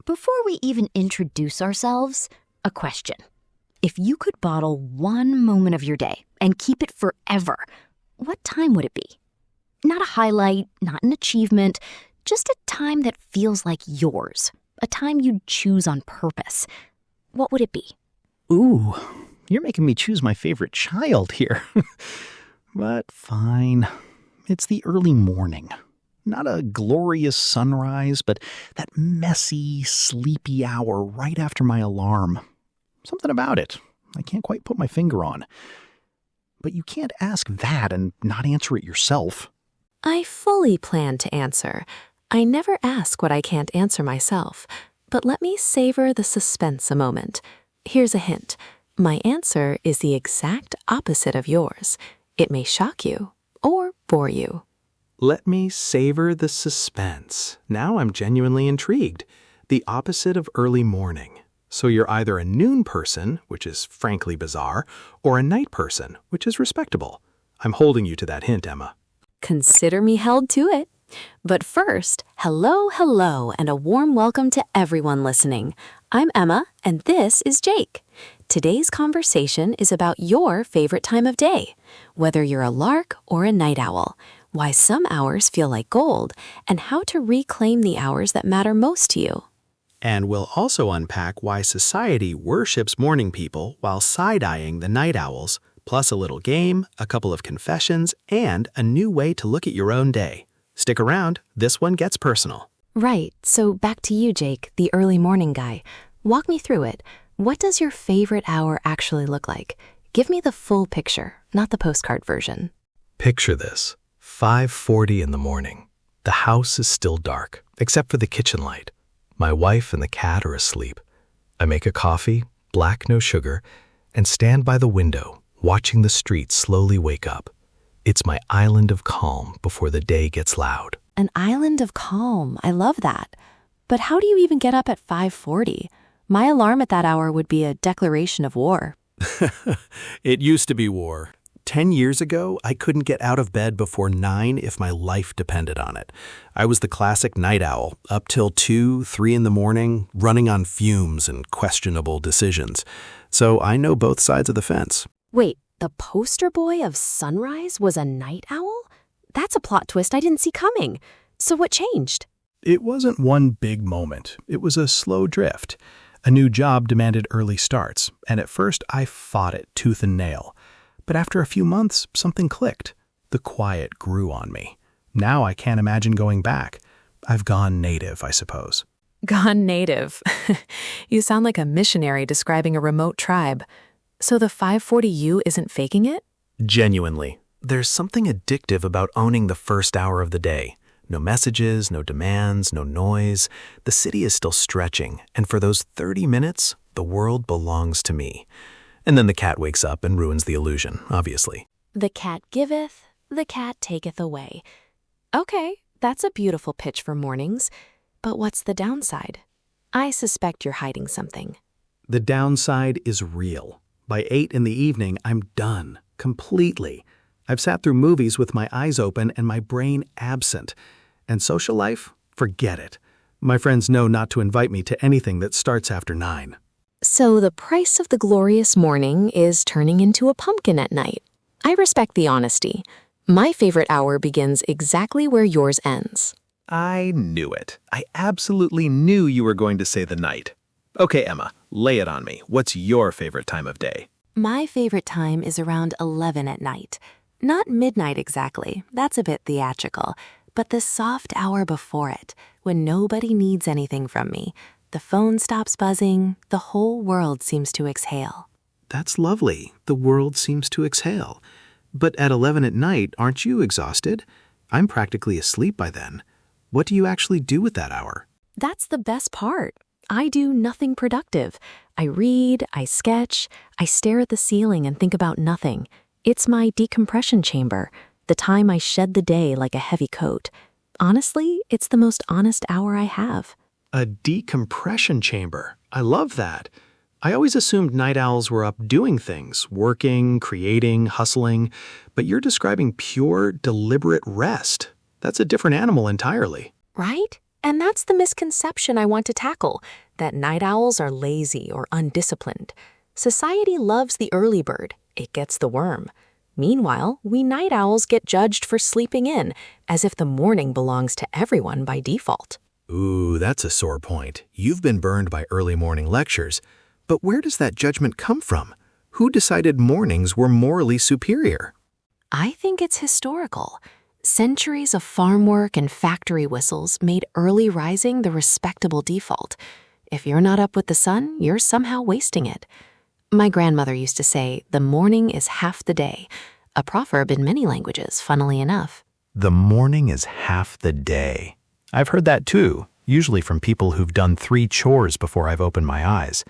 Before we even introduce ourselves, a question. If you could bottle one moment of your day and keep it forever, what time would it be? Not a highlight, not an achievement, just a time that feels like yours, a time you'd choose on purpose. What would it be? Ooh, you're making me choose my favorite child here. But fine. It's the early morning. Not a glorious sunrise, but that messy, sleepy hour right after my alarm. Something about it I can't quite put my finger on. But you can't ask that and not answer it yourself. I fully plan to answer. I never ask what I can't answer myself, but let me savor the suspense a moment. Here's a hint. My answer is the exact opposite of yours. It may shock you or bore you. Let me savor the suspense. Now I'm genuinely intrigued. The opposite of early morning. So you're either a noon person, which is frankly bizarre, or a night person, which is respectable. I'm holding you to that hint, Emma. Consider me held to it. But first, hello, and a warm welcome to everyone listening. I'm Emma, and this is Jake. Today's conversation is about your favorite time of day, whether you're a lark or a night owl, why some hours feel like gold, and how to reclaim the hours that matter most to you. And we'll also unpack why society worships morning people while side-eyeing the night owls, plus a little game, a couple of confessions, and a new way to look at your own day. Stick around, this one gets personal. Right, so back to you, Jake, the early morning guy. Walk me through it. What does your favorite hour actually look like? Give me the full picture, not the postcard version. Picture this. 5:40 in the morning. The house is still dark, except for the kitchen light. My wife and the cat are asleep. I make a coffee, black no sugar, and stand by the window, watching the street slowly wake up. It's my island of calm before the day gets loud. An island of calm. I love that. But how do you even get up at 5:40? My alarm at that hour would be a declaration of war. It used to be war. 10 years ago, I couldn't get out of bed before 9 if my life depended on it. I was the classic night owl, up till 2, 3 in the morning, running on fumes and questionable decisions. So I know both sides of the fence. Wait, the poster boy of sunrise was a night owl? That's a plot twist I didn't see coming. So what changed? It wasn't one big moment. It was a slow drift. A new job demanded early starts, and at first I fought it tooth and nail. But after a few months, something clicked. The quiet grew on me. Now I can't imagine going back. I've gone native, I suppose. Gone native. You sound like a missionary describing a remote tribe. So the 540U isn't faking it? Genuinely. There's something addictive about owning the first hour of the day. No messages, no demands, no noise. The city is still stretching, and for those 30 minutes, the world belongs to me. And then the cat wakes up and ruins the illusion, obviously. The cat giveth, the cat taketh away. Okay, that's a beautiful pitch for mornings. But what's the downside? I suspect you're hiding something. The downside is real. By 8 in the evening, I'm done, completely. I've sat through movies with my eyes open and my brain absent. And social life? Forget it. My friends know not to invite me to anything that starts after 9. So the price of the glorious morning is turning into a pumpkin at night. I respect the honesty. My favorite hour begins exactly where yours ends. I knew it. I absolutely knew you were going to say the night. Okay, Emma, lay it on me. What's your favorite time of day? My favorite time is around 11 at night. Not midnight exactly, that's a bit theatrical, but the soft hour before it, when nobody needs anything from me. The phone stops buzzing, the whole world seems to exhale. That's lovely. The world seems to exhale. But at 11 at night, aren't you exhausted? I'm practically asleep by then. What do you actually do with that hour? That's the best part. I do nothing productive. I read, I sketch, I stare at the ceiling and think about nothing. It's my decompression chamber, the time I shed the day like a heavy coat. Honestly, it's the most honest hour I have. A decompression chamber. I love that. I always assumed night owls were up doing things, working, creating, hustling, but you're describing pure, deliberate rest. That's a different animal entirely. Right? And that's the misconception I want to tackle, that night owls are lazy or undisciplined. Society loves the early bird. It gets the worm. Meanwhile, we night owls get judged for sleeping in, as if the morning belongs to everyone by default. Ooh, that's a sore point. You've been burned by early morning lectures. But where does that judgment come from? Who decided mornings were morally superior? I think it's historical. Centuries of farm work and factory whistles made early rising the respectable default. If you're not up with the sun, you're somehow wasting it. My grandmother used to say, the morning is half the day, a proverb in many languages, funnily enough. The morning is half the day. I've heard that too, usually from people who've done 3 chores before I've opened my eyes.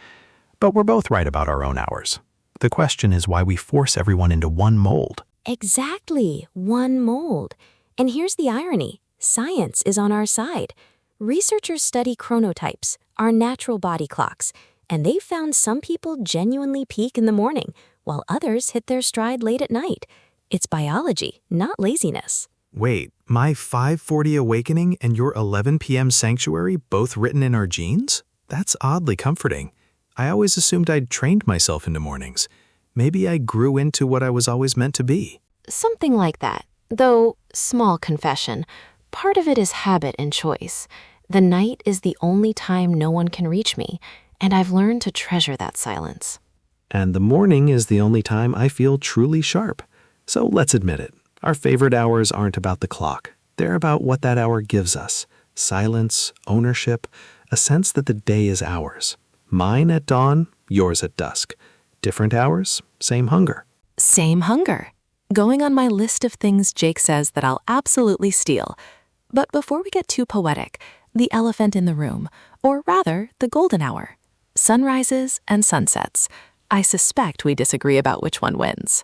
But we're both right about our own hours. The question is why we force everyone into one mold. Exactly, one mold. And here's the irony. Science is on our side. Researchers study chronotypes, our natural body clocks, and they found some people genuinely peak in the morning, while others hit their stride late at night. It's biology, not laziness. Wait, my 5:40 awakening and your 11 p.m. sanctuary both written in our genes? That's oddly comforting. I always assumed I'd trained myself into mornings. Maybe I grew into what I was always meant to be. Something like that. Though, small confession, part of it is habit and choice. The night is the only time no one can reach me, and I've learned to treasure that silence. And the morning is the only time I feel truly sharp. So let's admit it. Our favorite hours aren't about the clock. They're about what that hour gives us. Silence, ownership, a sense that the day is ours. Mine at dawn, yours at dusk. Different hours, same hunger. Same hunger. Going on my list of things Jake says that I'll absolutely steal. But before we get too poetic, the elephant in the room, or rather, the golden hour. Sunrises and sunsets. I suspect we disagree about which one wins.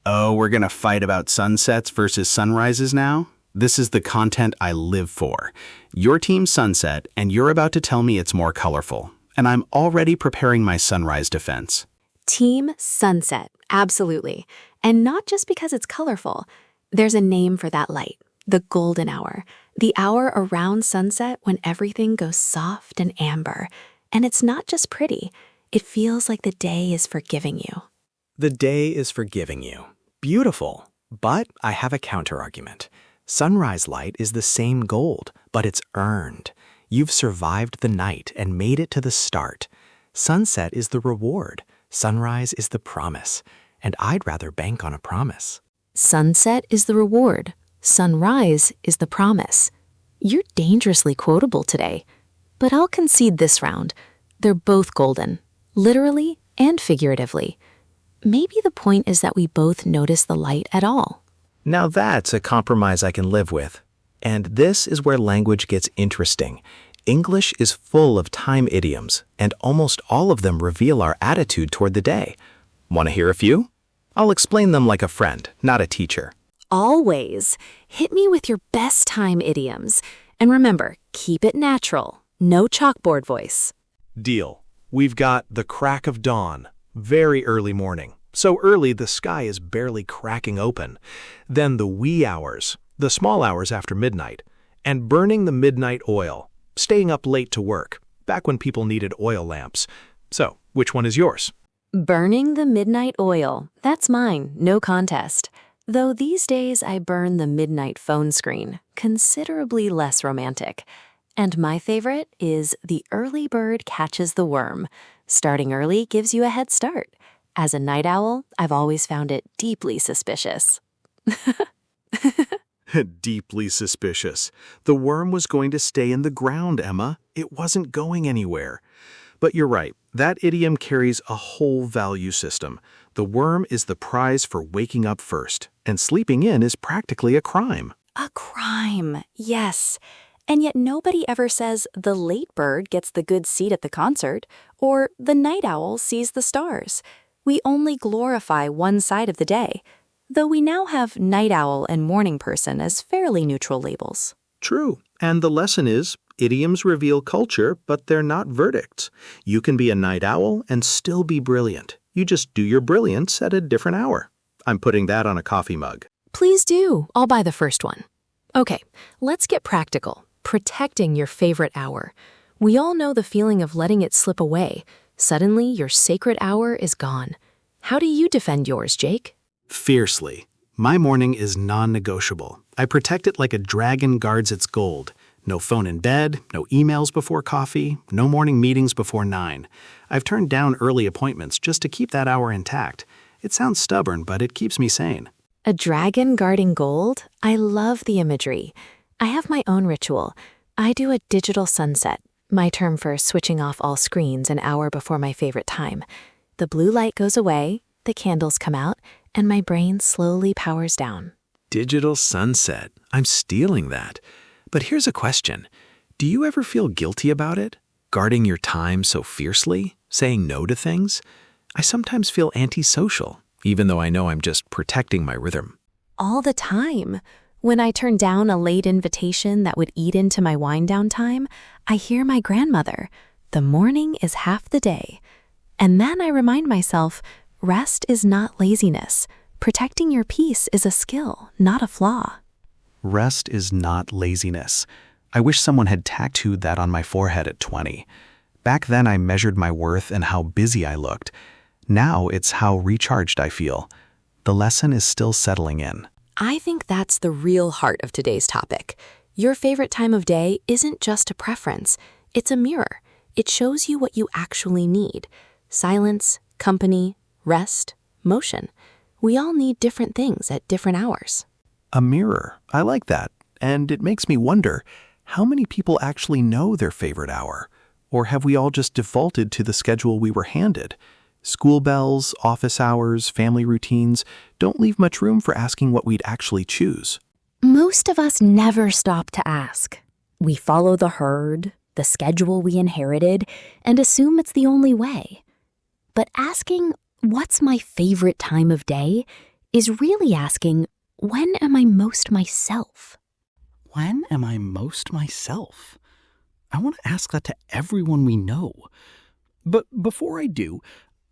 Oh, we're gonna fight about sunsets versus sunrises now? This is the content I live for. Your team's sunset, and you're about to tell me it's more colorful. And I'm already preparing my sunrise defense. Team Sunset, absolutely. And not just because it's colorful. There's a name for that light, the golden hour. The hour around sunset when everything goes soft and amber. And it's not just pretty. It feels like the day is forgiving you. The day is forgiving you. Beautiful. But I have a counterargument. Sunrise light is the same gold, but it's earned. You've survived the night and made it to the start. Sunset is the reward. Sunrise is the promise. And I'd rather bank on a promise. Sunset is the reward. Sunrise is the promise. You're dangerously quotable today. But I'll concede this round. They're both golden, literally and figuratively. Maybe the point is that we both notice the light at all. Now that's a compromise I can live with. And this is where language gets interesting. English is full of time idioms, and almost all of them reveal our attitude toward the day. Want to hear a few? I'll explain them like a friend, not a teacher. Always. Hit me with your best time idioms. And remember, keep it natural. No chalkboard voice. Deal. We've got the crack of dawn, very early morning. So early the sky is barely cracking open. Then the wee hours, the small hours after midnight, and burning the midnight oil, staying up late to work, back when people needed oil lamps. So, which one is yours? Burning the midnight oil. That's mine, no contest. Though these days I burn the midnight phone screen, considerably less romantic. And my favorite is the early bird catches the worm. Starting early gives you a head start. As a night owl, I've always found it deeply suspicious. Deeply suspicious. The worm was going to stay in the ground, Emma. It wasn't going anywhere. But you're right. That idiom carries a whole value system. The worm is the prize for waking up first, and sleeping in is practically a crime. A crime, yes. And yet nobody ever says the late bird gets the good seat at the concert, or the night owl sees the stars. We only glorify one side of the day, though we now have night owl and morning person as fairly neutral labels. True. And the lesson is, idioms reveal culture, but they're not verdicts. You can be a night owl and still be brilliant. You just do your brilliance at a different hour. I'm putting that on a coffee mug. Please do. I'll buy the first one. Okay, let's get practical. protecting your favorite hour. We all know the feeling of letting it slip away. Suddenly, your sacred hour is gone. How do you defend yours, Jake? Fiercely. My morning is non-negotiable. I protect it like a dragon guards its gold. No phone in bed, no emails before coffee, no morning meetings before 9. I've turned down early appointments just to keep that hour intact. It sounds stubborn, but it keeps me sane. A dragon guarding gold? I love the imagery. I have my own ritual. I do a digital sunset, my term for switching off all screens an hour before my favorite time. The blue light goes away, the candles come out, and my brain slowly powers down. Digital sunset. I'm stealing that. But here's a question. Do you ever feel guilty about it? Guarding your time so fiercely? Saying no to things? I sometimes feel antisocial, even though I know I'm just protecting my rhythm. All the time. When I turn down a late invitation that would eat into my wind-down time, I hear my grandmother, "The morning is half the day." And then I remind myself, rest is not laziness. Protecting your peace is a skill, not a flaw. Rest is not laziness. I wish someone had tattooed that on my forehead at 20. Back then, I measured my worth and how busy I looked. Now it's how recharged I feel. The lesson is still settling in. I think that's the real heart of today's topic. Your favorite time of day isn't just a preference. It's a mirror. It shows you what you actually need. Silence, company, rest, motion. We all need different things at different hours. A mirror. I like that. And it makes me wonder, how many people actually know their favorite hour? Or have we all just defaulted to the schedule we were handed? School bells, office hours, family routines don't leave much room for asking what we'd actually choose. Most of us never stop to ask. We follow the herd, the schedule we inherited, and assume it's the only way. But asking, "What's my favorite time of day?" is really asking, "When am I most myself?" When am I most myself? I want to ask that to everyone we know. But before I do,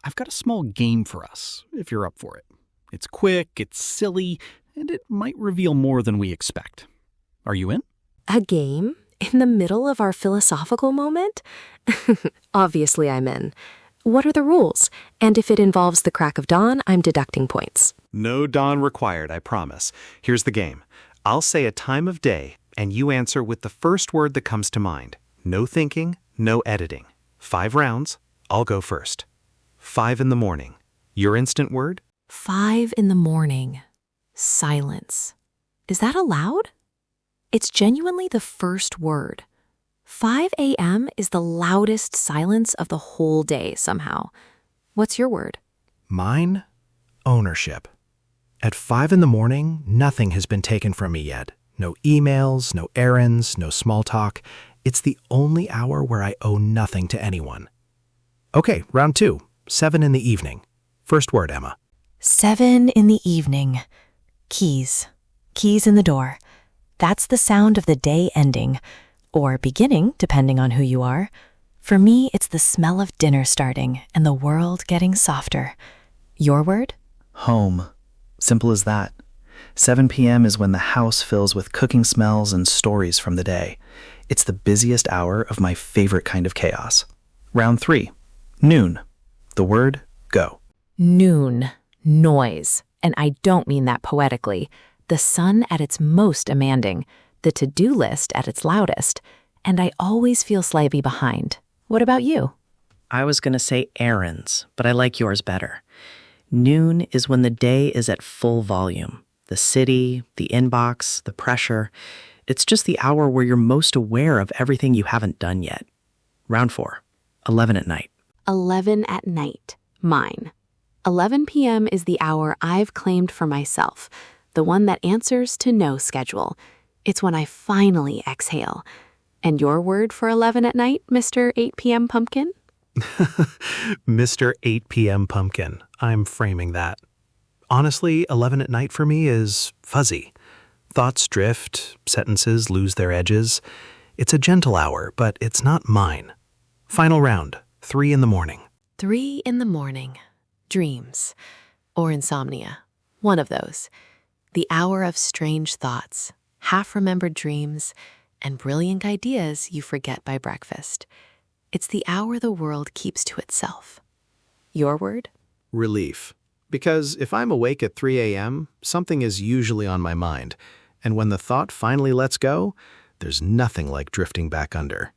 I've got a small game for us, if you're up for it. It's quick, it's silly, and it might reveal more than we expect. Are you in? A game? In the middle of our philosophical moment? Obviously I'm in. What are the rules? And if it involves the crack of dawn, I'm deducting points. No dawn required, I promise. Here's the game. I'll say a time of day, and you answer with the first word that comes to mind. No thinking, no editing. 5 rounds. I'll go first. 5 in the morning. Your instant word? 5 in the morning. Silence. Is that allowed? It's genuinely the first word. 5 a.m. is the loudest silence of the whole day somehow. What's your word? Mine? Ownership. At 5 in the morning, nothing has been taken from me yet. No emails, no errands, no small talk. It's the only hour where I owe nothing to anyone. Okay, round 2. 7 in the evening. First word, Emma. 7 in the evening. Keys. Keys in the door. That's the sound of the day ending, or beginning, depending on who you are. For me, it's the smell of dinner starting and the world getting softer. Your word? Home. Simple as that. 7 p.m. is when the house fills with cooking smells and stories from the day. It's the busiest hour of my favorite kind of chaos. Round 3. Noon. The word, go. Noon. Noise. And I don't mean that poetically. The sun at its most demanding, the to-do list at its loudest, and I always feel slightly behind. What about you? I was going to say errands, but I like yours better. Noon is when the day is at full volume. The city, the inbox, the pressure. It's just the hour where you're most aware of everything you haven't done yet. Round 4. 11 at night. 11 at night. Mine. 11 p.m. is the hour I've claimed for myself, the one that answers to no schedule. It's when I finally exhale. And your word for 11 at night, Mr. 8 p.m. Pumpkin? Mr. 8 p.m. Pumpkin. I'm framing that. Honestly, 11 at night for me is fuzzy. Thoughts drift, sentences lose their edges. It's a gentle hour, but it's not mine. Final round, 3 in the morning. 3 in the morning. Dreams. Or insomnia. One of those. The hour of strange thoughts, half-remembered dreams, and brilliant ideas you forget by breakfast. It's the hour the world keeps to itself. Your word? Relief. Because if I'm awake at 3 a.m., something is usually on my mind, and when the thought finally lets go, there's nothing like drifting back under.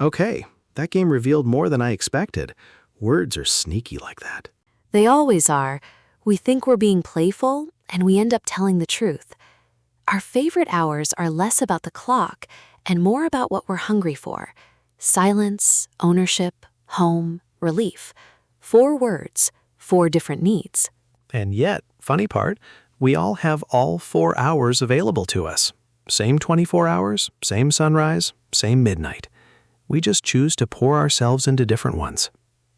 Okay, that game revealed more than I expected. Words are sneaky like that. They always are. We think we're being playful, and we end up telling the truth. Our favorite hours are less about the clock and more about what we're hungry for. Silence, ownership, home, relief. 4 words, 4 different needs. And yet, funny part, we all have all 4 hours available to us. Same 24 hours, same sunrise, same midnight. We just choose to pour ourselves into different ones.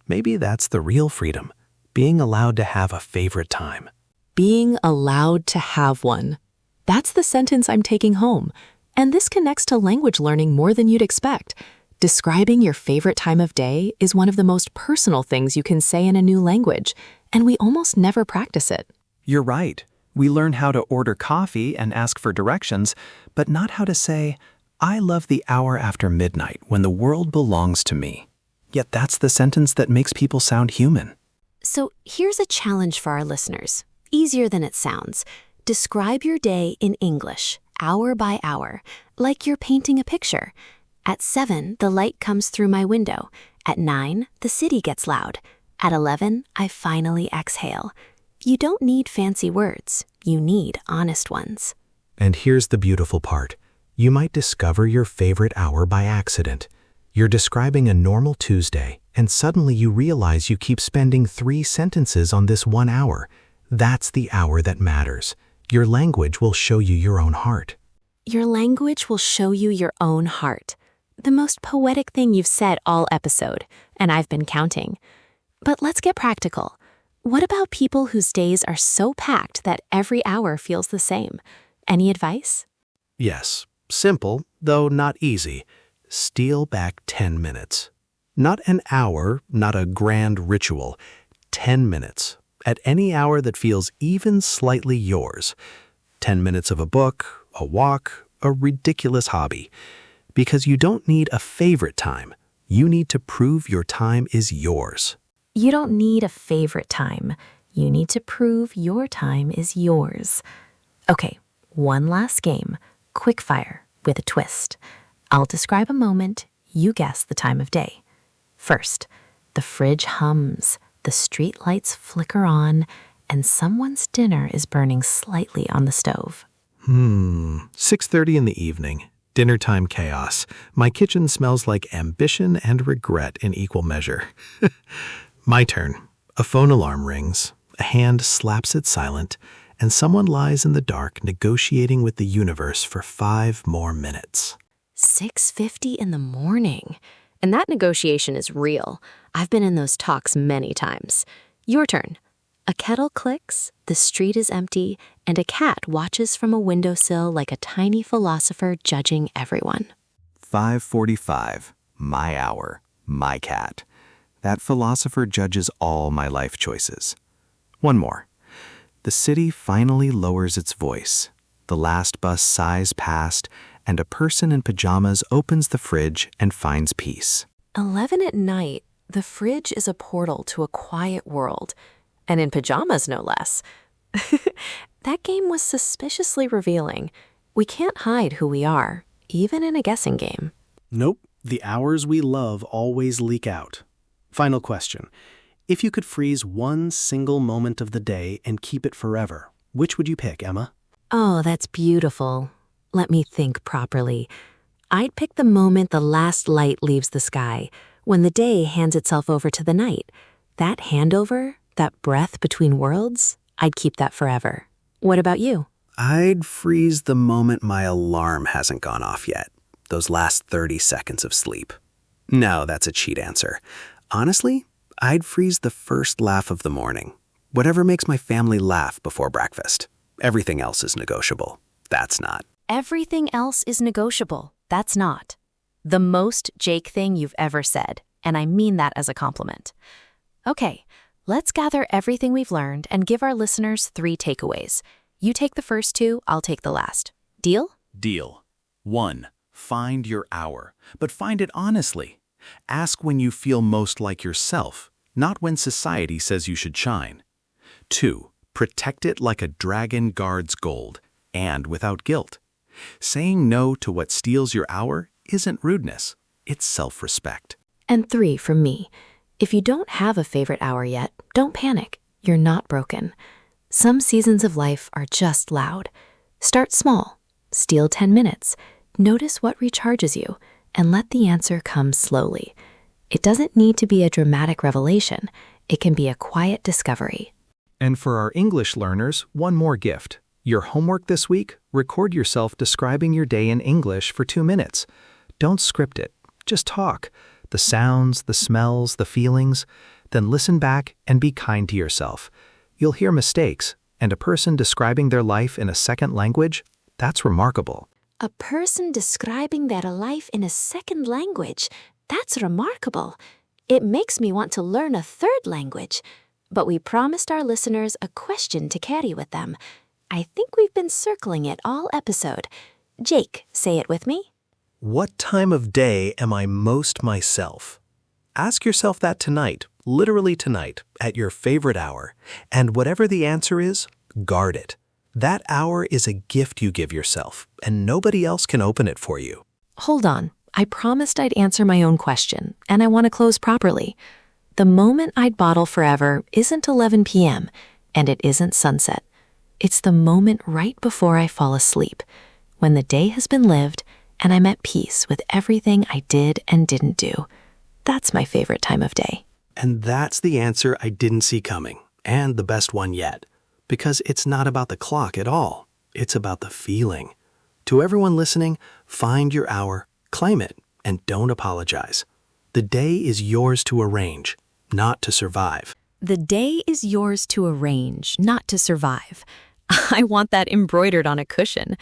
Maybe that's the real freedom, being allowed to have a favorite time. Being allowed to have one. That's the sentence I'm taking home. And this connects to language learning more than you'd expect. Describing your favorite time of day is one of the most personal things you can say in a new language, and we almost never practice it. You're right. We learn how to order coffee and ask for directions, but not how to say, I love the hour after midnight when the world belongs to me. Yet that's the sentence that makes people sound human. So here's a challenge for our listeners. Easier than it sounds. Describe your day in English, hour by hour, like you're painting a picture. At 7, the light comes through my window. At 9, the city gets loud. At 11, I finally exhale. You don't need fancy words. You need honest ones. And here's the beautiful part. You might discover your favorite hour by accident. You're describing a normal Tuesday, and suddenly you realize you keep spending 3 sentences on this 1 hour. That's the hour that matters. Your language will show you your own heart. Your language will show you your own heart. The most poetic thing you've said all episode, and I've been counting. But let's get practical. What about people whose days are so packed that every hour feels the same? Any advice? Yes, simple, though not easy. Steal back 10 minutes. Not an hour, not a grand ritual. 10 minutes. At any hour that feels even slightly yours. 10 minutes of a book, a walk, a ridiculous hobby. Because you don't need a favorite time. You need to prove your time is yours. You don't need a favorite time. You need to prove your time is yours. Okay, one last game. Quickfire with a twist. I'll describe a moment. You guess the time of day. First, the fridge hums, the street lights flicker on, and someone's dinner is burning slightly on the stove. 6:30 in the evening. Dinner time chaos. My kitchen smells like ambition and regret in equal measure. My turn. A phone alarm rings. A hand slaps it silent, and someone lies in the dark negotiating with the universe for 5 more minutes. 6:50 in the morning. And that negotiation is real. I've been in those talks many times. Your turn. A kettle clicks, the street is empty, and a cat watches from a windowsill like a tiny philosopher judging everyone. 5:45, my hour, my cat. That philosopher judges all my life choices. One more. The city finally lowers its voice. The last bus sighs past, and a person in pajamas opens the fridge and finds peace. 11 at night, the fridge is a portal to a quiet world. And in pajamas, no less. That game was suspiciously revealing. We can't hide who we are, even in a guessing game. Nope, the hours we love always leak out. Final question. If you could freeze one single moment of the day and keep it forever, which would you pick, Emma? Oh, that's beautiful. Let me think properly. I'd pick the moment the last light leaves the sky, when the day hands itself over to the night. That handover, that breath between worlds, I'd keep that forever. What about you? I'd freeze the moment my alarm hasn't gone off yet. Those last 30 seconds of sleep. No, that's a cheat answer. Honestly, I'd freeze the first laugh of the morning. Whatever makes my family laugh before breakfast. Everything else is negotiable. That's not. Everything else is negotiable. That's not. The most Jake thing you've ever said, and I mean that as a compliment. Okay, let's gather everything we've learned and give our listeners 3 takeaways. You take the first 2, I'll take the last. Deal? Deal. 1. Find your hour, but find it honestly. Ask when you feel most like yourself, not when society says you should shine. 2. Protect it like a dragon guards gold, and without guilt. Saying no to what steals your hour isn't rudeness, it's self-respect. And 3 from me. If you don't have a favorite hour yet, don't panic. You're not broken. Some seasons of life are just loud. Start small. Steal 10 minutes. Notice what recharges you, and let the answer come slowly. It doesn't need to be a dramatic revelation. It can be a quiet discovery. And for our English learners, one more gift. Your homework this week, record yourself describing your day in English for 2 minutes. Don't script it. Just talk. The sounds, the smells, the feelings. Then listen back and be kind to yourself. You'll hear mistakes, and a person describing their life in a second language, that's remarkable. A person describing their life in a second language, that's remarkable. It makes me want to learn a third language. But we promised our listeners a question to carry with them. I think we've been circling it all episode. Jake, say it with me. What time of day am I most myself? Ask yourself that tonight, literally tonight, at your favorite hour. And whatever the answer is, guard it. That hour is a gift you give yourself, and nobody else can open it for you. Hold on. I promised I'd answer my own question, and I want to close properly. The moment I'd bottle forever isn't 11 p.m., and it isn't sunset. It's the moment right before I fall asleep, when the day has been lived and I'm at peace with everything I did and didn't do. That's my favorite time of day. And that's the answer I didn't see coming, and the best one yet. Because it's not about the clock at all. It's about the feeling. To everyone listening, find your hour, claim it, and don't apologize. The day is yours to arrange, not to survive. The day is yours to arrange, not to survive. I want that embroidered on a cushion.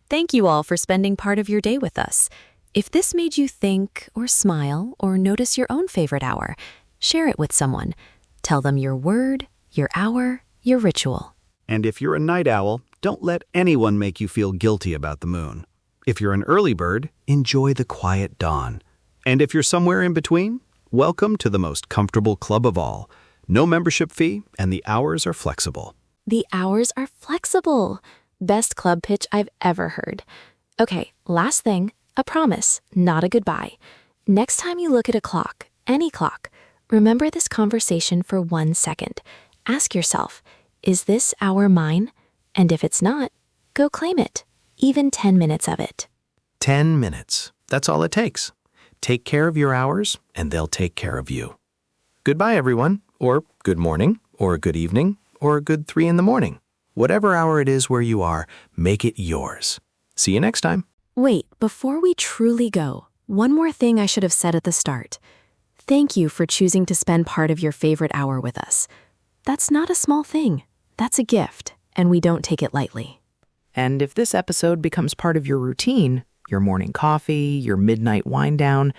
Thank you all for spending part of your day with us. If this made you think or smile or notice your own favorite hour, share it with someone. Tell them your word, your hour, your ritual. And if you're a night owl, don't let anyone make you feel guilty about the moon. If you're an early bird, enjoy the quiet dawn. And if you're somewhere in between, welcome to the most comfortable club of all. No membership fee, and the hours are flexible. The hours are flexible. Best club pitch I've ever heard. Okay, last thing, a promise, not a goodbye. Next time you look at a clock, any clock, remember this conversation for 1 second. Ask yourself, is this hour mine? And if it's not, go claim it, even 10 minutes of it. 10 minutes. That's all it takes. Take care of your hours, and they'll take care of you. Goodbye, everyone, or good morning, or good evening, or a good 3 in the morning. Whatever hour it is where you are, make it yours. See you next time. Wait, before we truly go, one more thing I should have said at the start. Thank you for choosing to spend part of your favorite hour with us. That's not a small thing. That's a gift, and we don't take it lightly. And if this episode becomes part of your routine, your morning coffee, your midnight wind down,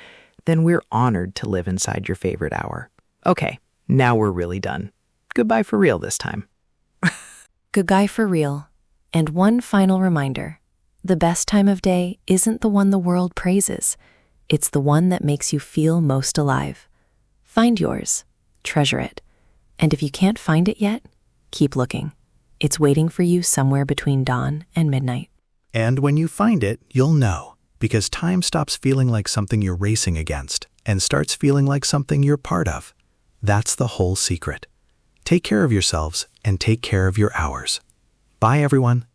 then we're honored to live inside your favorite hour. Okay, now we're really done. Goodbye for real this time. Goodbye for real. And one final reminder. The best time of day isn't the one the world praises. It's the one that makes you feel most alive. Find yours. Treasure it. And if you can't find it yet, keep looking. It's waiting for you somewhere between dawn and midnight. And when you find it, you'll know, because time stops feeling like something you're racing against and starts feeling like something you're part of. That's the whole secret. Take care of yourselves and take care of your hours. Bye, everyone.